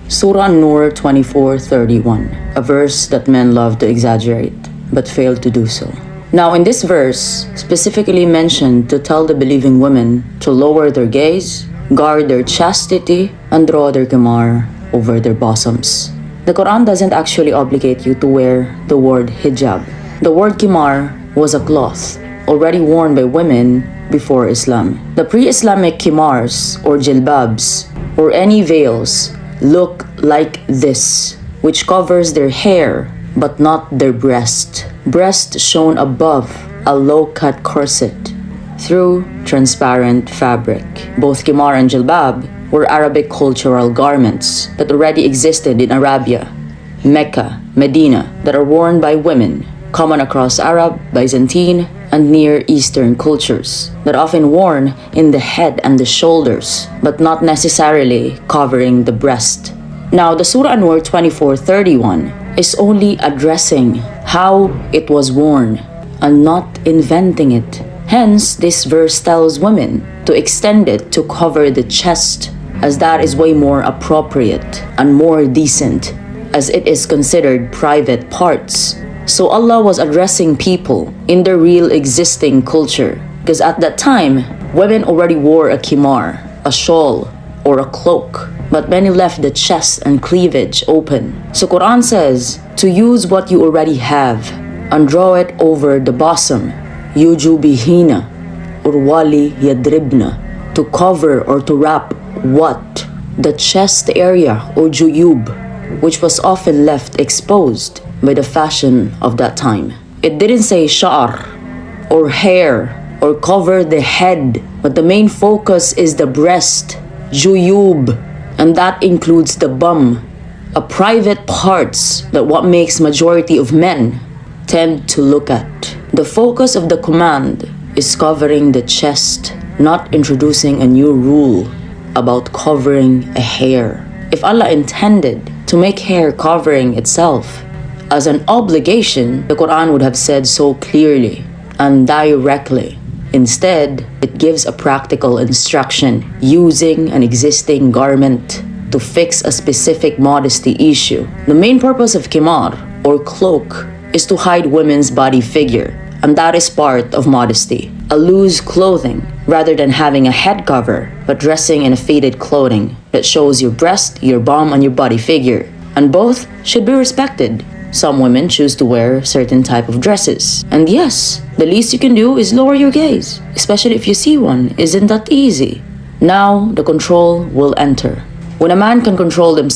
Surah An-Nur 24:31, a verse that men love to exaggerate, but fail to do so. Now in this verse, specifically mentioned to tell the believing women to lower their gaze, guard their chastity, and draw their qimar over their bosoms. The Quran doesn't actually obligate you to wear the word hijab. The word qimar was a cloth already worn by women before Islam. The pre-Islamic qimars or jilbabs or any veils look like this, which covers their hair but not their breast. Breast shown above a low-cut corset through transparent fabric. Both qimar and jilbab were Arabic cultural garments that already existed in Arabia, Mecca, Medina, that are worn by women, common across Arab, Byzantine, and Near Eastern cultures, that often worn in the head and the shoulders, but not necessarily covering the breast. Now, the Surah An-Nur 24:31 is only addressing how it was worn and not inventing it. Hence, this verse tells women to extend it to cover the chest, as that is way more appropriate and more decent, as it is considered private parts. So Allah was addressing people in their real existing culture, because at that time, women already wore a qimar, a shawl, or a cloak, but many left the chest and cleavage open. So Quran says to use what you already have and draw it over the bosom, yujubihina or wali yadribna, to cover or to wrap what? The chest area or juyub, which was often left exposed by the fashion of that time. It didn't say sha'r or hair or cover the head, but the main focus is the breast, juyub, and that includes the bum, a private parts that what makes majority of men tend to look at. The focus of the command is covering the chest, not introducing a new rule about covering a hair. If Allah intended to make hair covering itself as an obligation, the Quran would have said so clearly and directly. Instead, it gives a practical instruction using an existing garment to fix a specific modesty issue. The main purpose of qimar or cloak is to hide women's body figure, and that is part of modesty. A loose clothing rather than having a head cover, but dressing in a faded clothing that shows your breast, your bum, and your body figure. And both should be respected. Some women choose to wear certain type of dresses. And yes, the least you can do is lower your gaze, especially if you see one. Isn't that easy? Now, the control will enter. When a man can control themselves,